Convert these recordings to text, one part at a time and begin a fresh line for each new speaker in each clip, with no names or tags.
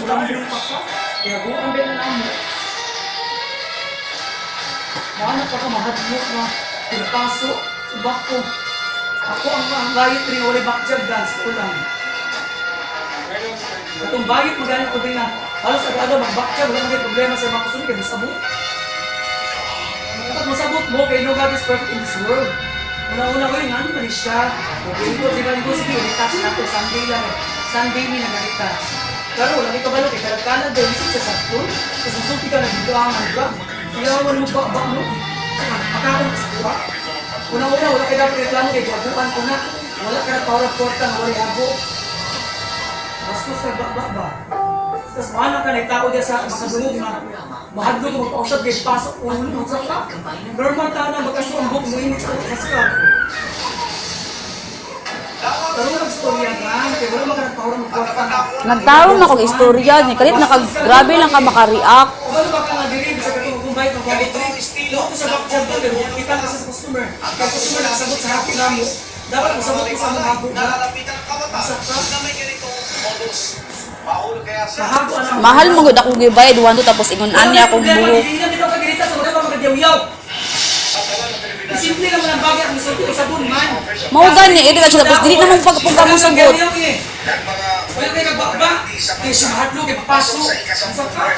sobrang bilang pa ka. Kaya buwan din na mo. Maana pa ka mahadlok na pinapaso, subak ko. Ako ang bayit rin, wala bakjag dance ko lang. Itong bayit magaling ko din na halos agad magbakjag, wala maging problema sa mga kusunod, kaya masabot. Dapat masabot mo, kaya no God is perfect in this world. Una-una ko yun, ano ba siya? Okay, di ba ko sige, retouch na ito, Sunday lang eh. Sunday ni nag-retouch. Pero wala may kabalo, kaya kalagkanan daw, isip siya sa ito. Tapos masulti ka na dito ang hanggang. Kaya wala mo ba mo? Makakang sa kuha. Una-una, wala kayo dapat reklamo, kaya gabuan ko na. Wala ka na power-porta na wala yago. Basta sa ba. Tapos mahanap ka na tao dyan sa makadulog na mahadlog mo magpausap kaya pasok ulo mo sa ka. Normal ta na magkasuambok mo init sa ka. Pero nag-storya nga, kaya wala makarapawar magkwarta na.
Nagtaron akong istorya ni kalit grabe lang ka maka-react.
Wala ba ka nag-dirib sa katong kumbay ng gamit mo? Ito sa backjab ko, kita ka sa customer. Kaya customer nakasabot sa happy lang mo. Dapat masabot mo sa mga habo na. Masak ka.
Mahal mo gud ako gibayad 1 tapos ingon ani akong buhok.
Hindi na bitaw ka girita sa wala pa magadiyaw-yaw. Simple naman ang bagay ang misulti o sabon man.
Mao gani ito ka tapos dili naman pagpunta mo sugot.
Wala kayo nagbakba. Kaya siya mahadlo, kaya papaso. Masak ka.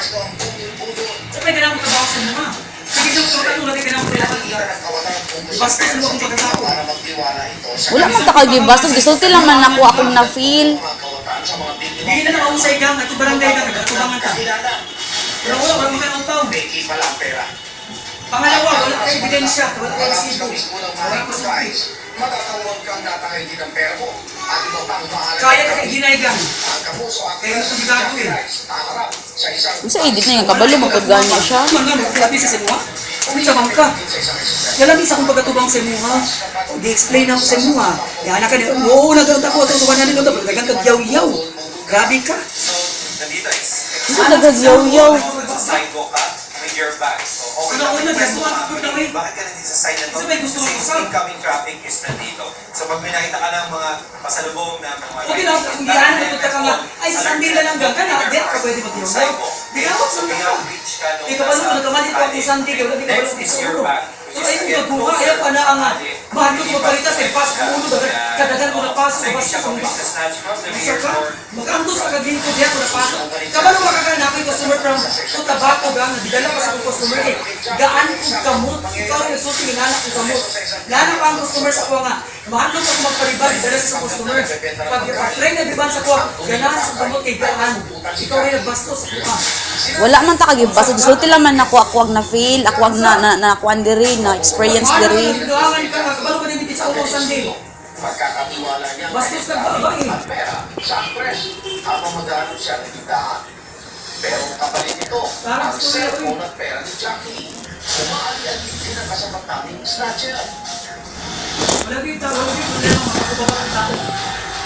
Sabay ka naman trabaho sa mga. Sige sa mga katulad kayo naman kailangan. Basta sa mga pagkatao.
Wala man ta kay bastos gisulti lang man ako akong na feel.
Hindi na nakausay ka, at barangay ka, nagkatubangan ka. Pero wala ka ang tao. Pangalawa, wala ka ebidensya, wala ka resibo. Wala ka suki. Kaya ka hinaygan. Kaya mo kung gagawin.
Sa edit na yung kabalo magkaganya siya.
Mga magkalabi sa sinuha. Kung sa bangka. Kailan isa kong pagkatubang sa imuha. Di-explain ako sa imuha. Yan na ka niya. Oo, nagkaroon ako. Ito sa kanyanin ko. Nagkaroon kagyaw-yaw. Grabe ka.
Ito nagagyaw-yaw.
Una-una, gasuhan ko na rin.
Bakit ka nandito sa side na to?
Kasi may gusto kong usap.
Incoming traffic is nandito. So pag may nakita ka ng mga pasalubong na mga...
Okay na, kung di yan, nagpunta ka nga. Ay, sa Sunday na lang ka na. Di ka pwede mag-iusaw. Di ka wag sanda ka. Di ka pala mo, nagkamalit ko akong Sunday. Kaya di ka pala mag-iusaw. So ayun yung magbuha. Ayaw pa na ang mahal ko magpalitas. Kaya pasok ko ulo. Kadagan ko na pasok. Basta kung ba. Isa ka. Mag-antos ka kagin ko diyan ko na pasok. Kabalo makakain ako yung customer from Cotabato ga. Nabidala pa sa customer eh. Gaan kong kamot. Ikaw yung nagsulti inanak kong kamot. Lalo pa ang customer sa kuha nga. Mahal ko kung magpalibad. Dala sa customer. Pag-try na diban sa kuha. Ganahan sa kamot kay gaan. Ikaw yung nagbasto sa kuha.
Wala man ta kay basta gisulti lang man ako ang na feel, ako ang na kuan diri na experience diri.
Duangan ka nga. Kabalo ka din sa ulo Sunday.
Pagkakatiwala niya
Bastos ka ba eh?
at pera sa actress habang magano siya ng tindahan. Pero kapalit ito, ang cellphone at pera ni Jackie. Umaali-alin din ang kasapat naming snatcher.
Wala dito, wala dito. Wala dito, makakababa ang tao.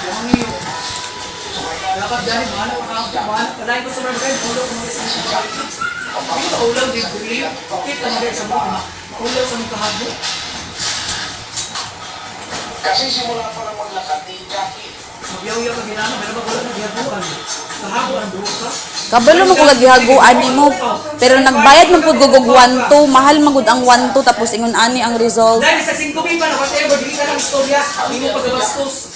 Yung iyo. Dapat dahil, mahanap. Palagi ko sa barangay, ulo ko mga isang mga. Dito, ulaw dito. Kita mga sa mga. Ulaw sa mga kahabo.
Kasi simula pa lang maglakad ni Jackie.
Magyaw-yaw ka ginano, pero wala na gihabuan. Kahabo ang buhok ka.
Kabalo mo ko gihaguan nimo pero nagbayad man pud gugog 1 2, mahal magud ang 1 2 tapos ingon ani ang result.
Dahil sa 5 pipa na whatever, di ka ng istorya, hindi mo pagbastos.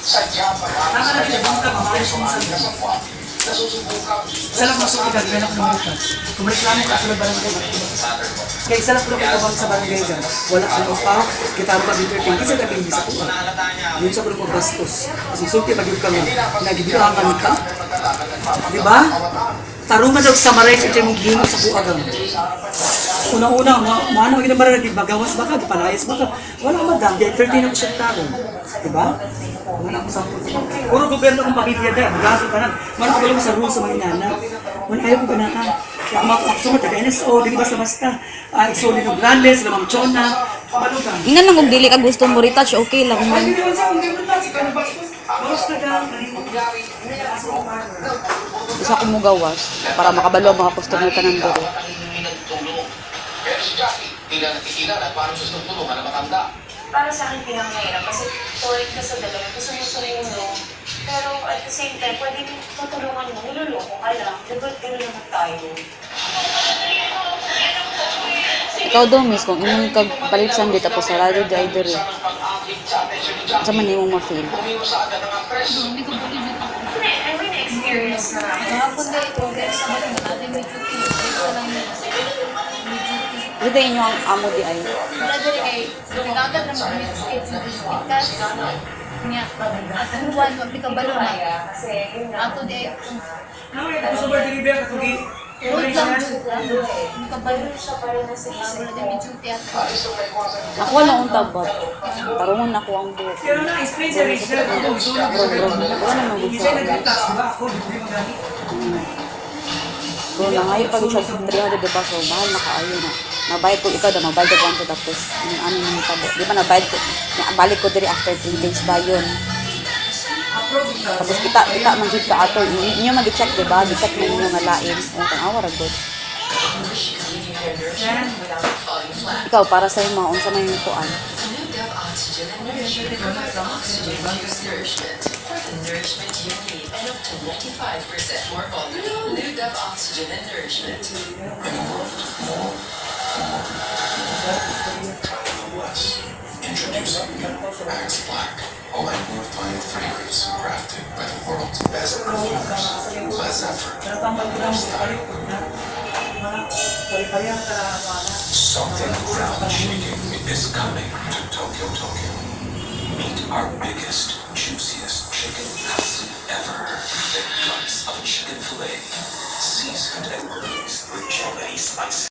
Sadya pa lang
Tama na din, bangka, mamayos mo sa
sa buwan. Nasusubukan.
Isa lang masuk ka, ganyan ako naman ka. Kumreklamo ka sa barangay. Kaya isa lang ko na sa barangay ka. Wala ka ng upaw, kita mo dito, hindi sa gabi, hindi sa kuha. Yun sa kulong bastos. Kasi sulti mag-yung kami, nagibilang kami ka. Diba? Tarungan daw sa maray sa mong gino sa kuha kami. Una-una, maano yung naman rin, bagawas baka, palayas baka. Wala madam, di 13 ako siya tarong. Diba? Wala ko sa puro gobyerno kong pamilya dahil, magaso ka na. Wala ko lang sa rules sa mga inana. Wala ayaw ko ba na ka? Kaya ako sumat, taga-NSO, di basta-basta. ISO ni Noglandes, sila Ma'am Chona. Kapalugan.
Ingan lang kung dili ka gusto mo retouch, okay lang man.
Ay, hindi naman sa kung gano'n lang, ikaw na bastos. Bawas na ka.
Isa ko mo gawas para makabalo ang mga customer tanan diri.
Pero si Jackie, tila nakikilala paano siya sa tulungan na matanda.
Para sa akin pinanghirap kasi tuwing ka sa dalawa, gusto mo tumulong Pero at the same time, pwede matulungan mo, niluloko ka lang. Diba naman tayo?
Ikaw daw, miss, kung imong kagpalit di tapos sarado di ay diri. Sa man imong ma-feel.
I mean, experience na.
Dito inyo ang amo di ay.
Kasi yun na.
Ano yung gusto ba deliver ka tugi?
Balloon siya pa rin na sinabi ko.
Ako wala akong tabat. Tarungon ako ang buhok.
Pero na, explain sa Rachel kung gusto na gusto na
Wala nang
Hindi siya nag-tax, diba? Ako, hindi magamit.
Bro, nangayo pag siya 300 diba? So, mahal na kaayo na. Nabayad ko ikaw daw, mabayad ko kwanto tapos yung ano yung tabo. Di ba nabayad ko, balik ko diri after 3 days ba yun. Tapos kita man jud ka ato. Inyo mag-check diba? Gi-check man inyo nga lain. Ang tanawa ra gud. Ikaw para sa mga unsa man yung kuan.
Nourishment you need and up to 95% more volume. New Dove Oxygen and Nourishment.
Introducing Axe Black, a light-worth-fine fragrance crafted by the world's best perfumers. Less effort, more style. Something ground-shaking is coming to Tokyo, Tokyo. Meet our biggest, juiciest chicken katsu ever. Thick cuts of chicken fillet, seasoned and glazed with Japanese spices.